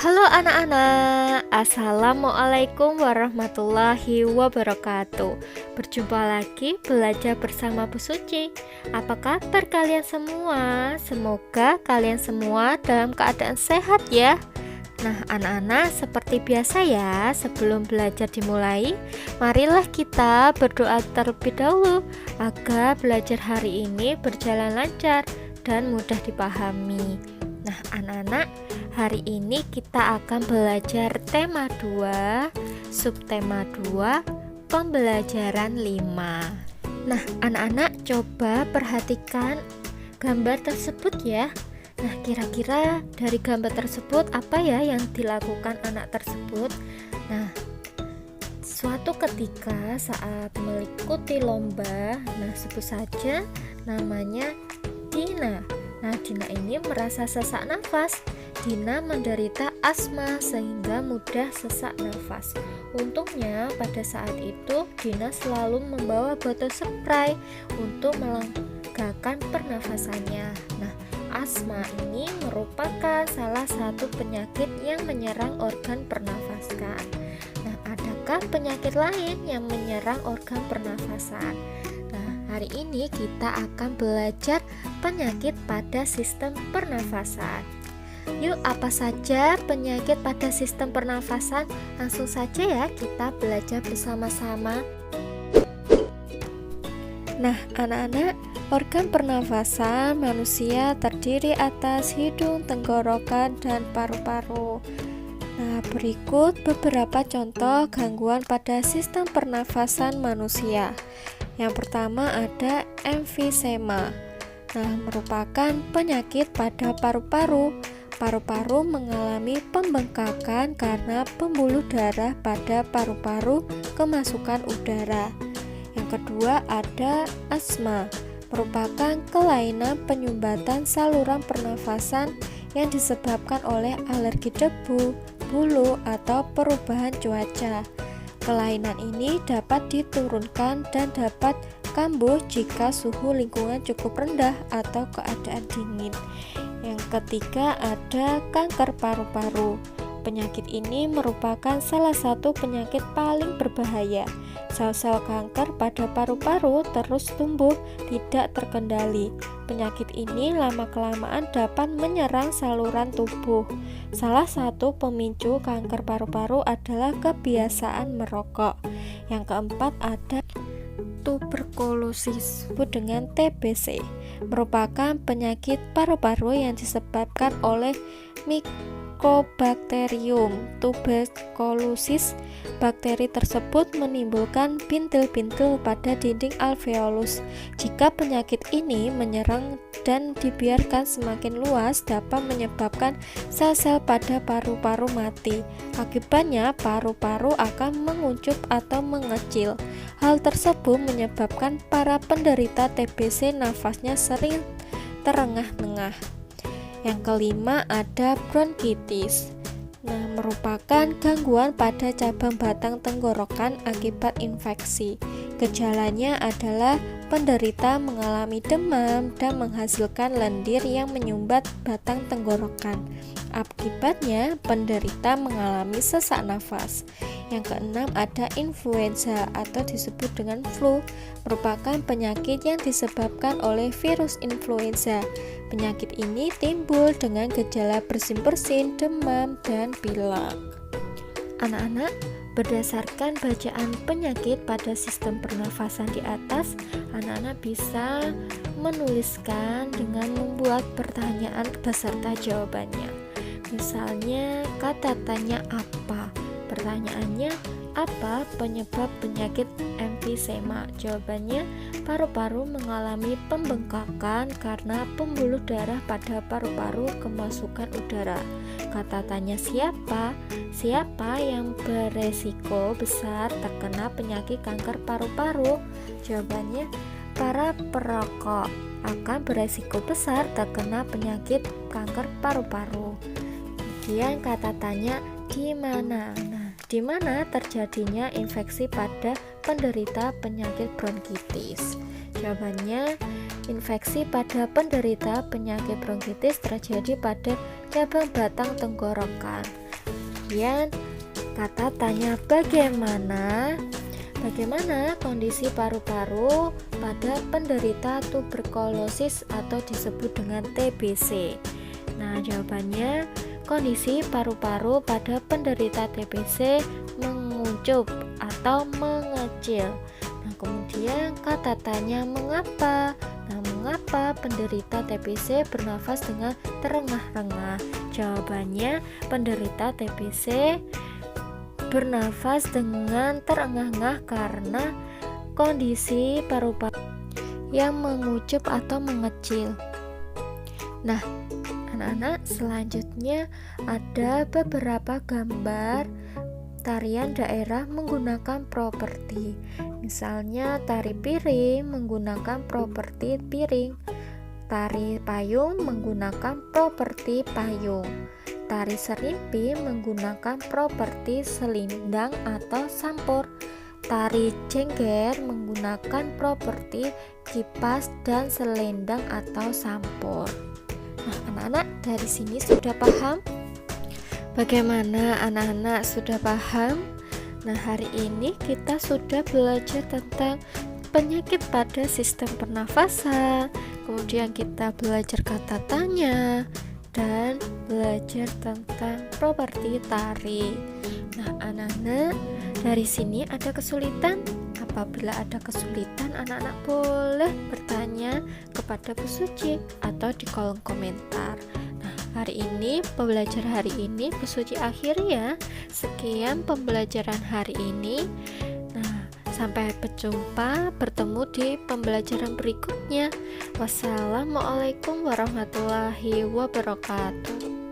Halo anak-anak, Assalamualaikum warahmatullahi wabarakatuh. Berjumpa lagi belajar bersama Bu Suci. Apa kabar kalian semua? Semoga kalian semua dalam keadaan sehat ya. Nah anak-anak, seperti biasa ya, sebelum belajar dimulai, marilah kita berdoa terlebih dahulu agar belajar hari ini berjalan lancar dan mudah dipahami. Nah anak-anak, hari ini kita akan belajar tema 2, subtema 2, pembelajaran 5. Nah anak-anak, coba perhatikan gambar tersebut ya. Nah kira-kira dari gambar tersebut apa ya yang dilakukan anak tersebut? Nah, suatu ketika saat mengikuti lomba, nah sebut saja namanya Dina. Nah Dina ini merasa sesak nafas. Dina menderita asma sehingga mudah sesak nafas. Untungnya pada saat itu Dina selalu membawa botol spray untuk melegakan pernafasannya. Nah, asma ini merupakan salah satu penyakit yang menyerang organ pernafasan. Nah, adakah penyakit lain yang menyerang organ pernafasan? Nah, hari ini kita akan belajar penyakit pada sistem pernafasan. Yuk, apa saja penyakit pada sistem pernafasan? Langsung saja ya kita belajar bersama-sama. Nah, anak-anak, organ pernafasan manusia terdiri atas hidung, tenggorokan, dan paru-paru. Nah, berikut beberapa contoh gangguan pada sistem pernafasan manusia. Yang pertama ada emfisema. Nah, merupakan penyakit pada paru-paru. Paru-paru mengalami pembengkakan karena pembuluh darah pada paru-paru kemasukan udara. Yang kedua ada asma, merupakan kelainan penyumbatan saluran pernafasan yang disebabkan oleh alergi debu, bulu, atau perubahan cuaca. Kelainan ini dapat diturunkan dan dapat kambuh jika suhu lingkungan cukup rendah atau keadaan dingin. Yang ketiga ada kanker paru-paru. Penyakit ini merupakan salah satu penyakit paling berbahaya. Sel-sel kanker pada paru-paru terus tumbuh tidak terkendali. Penyakit ini lama-kelamaan dapat menyerang saluran tubuh. Salah satu pemicu kanker paru-paru adalah kebiasaan merokok. Yang keempat ada tuberkulosis dengan TBC, merupakan penyakit paru-paru yang disebabkan oleh Mycobacterium tuberculosis. Bakteri tersebut menimbulkan bintil-bintil pada dinding alveolus. Jika penyakit ini menyerang dan dibiarkan semakin luas, dapat menyebabkan sel-sel pada paru-paru mati. Akibatnya, paru-paru akan menguncup atau mengecil. Hal tersebut menyebabkan para penderita TBC nafasnya sering terengah-engah. Yang kelima ada bronkitis. Nah, merupakan gangguan pada cabang batang tenggorokan akibat infeksi. Gejalanya adalah penderita mengalami demam dan menghasilkan lendir yang menyumbat batang tenggorokan. Akibatnya, penderita mengalami sesak nafas. Yang keenam ada influenza atau disebut dengan flu, merupakan penyakit yang disebabkan oleh virus influenza. Penyakit ini timbul dengan gejala bersin-bersin, demam, dan pilek. Anak-anak, berdasarkan bacaan penyakit pada sistem pernafasan di atas, anak-anak bisa menuliskan dengan membuat pertanyaan beserta jawabannya. Misalnya, kata tanya apa? Pertanyaannya, apa penyebab penyakit emfisema? Jawabannya, paru-paru mengalami pembengkakan karena pembuluh darah pada paru-paru kemasukan udara. Kata tanya siapa? Siapa yang beresiko besar terkena penyakit kanker paru-paru? Jawabannya, para perokok akan beresiko besar terkena penyakit kanker paru-paru. Kemudian kata tanya di mana? Nah, di mana terjadinya infeksi pada penderita penyakit bronkitis? Jawabannya, infeksi pada penderita penyakit bronkitis terjadi pada cabang batang tenggorokan. Kemudian kata tanya bagaimana kondisi paru-paru pada penderita tuberkulosis atau disebut dengan TBC. Nah, jawabannya kondisi paru-paru pada penderita TBC menguncup atau mengecil. Nah, kemudian kata tanya mengapa? Nah, mengapa penderita TBC bernafas dengan terengah-engah? Jawabannya penderita TBC bernafas dengan terengah-engah karena kondisi paru-paru yang mengucup atau mengecil. Nah, anak-anak, selanjutnya ada beberapa gambar tarian daerah menggunakan properti. Misalnya tari piring menggunakan properti piring, tari payung menggunakan properti payung, tari serimpi menggunakan properti selindang atau sampur, tari jengger menggunakan properti kipas dan selendang atau sampur. Nah, anak-anak, dari sini sudah paham? Bagaimana anak-anak sudah paham? Nah, hari ini kita sudah belajar tentang penyakit pada sistem pernafasan, kemudian kita belajar kata tanya, dan belajar tentang properti tari. Nah, anak-anak, dari sini ada kesulitan? Apabila ada kesulitan, anak-anak boleh bertanya kepada Bu Suci atau di kolom komentar. Nah, hari ini, pembelajaran hari ini Bu Suci akhiri ya. Sekian pembelajaran hari ini. Nah, sampai bertemu di pembelajaran berikutnya. Wassalamualaikum warahmatullahi wabarakatuh.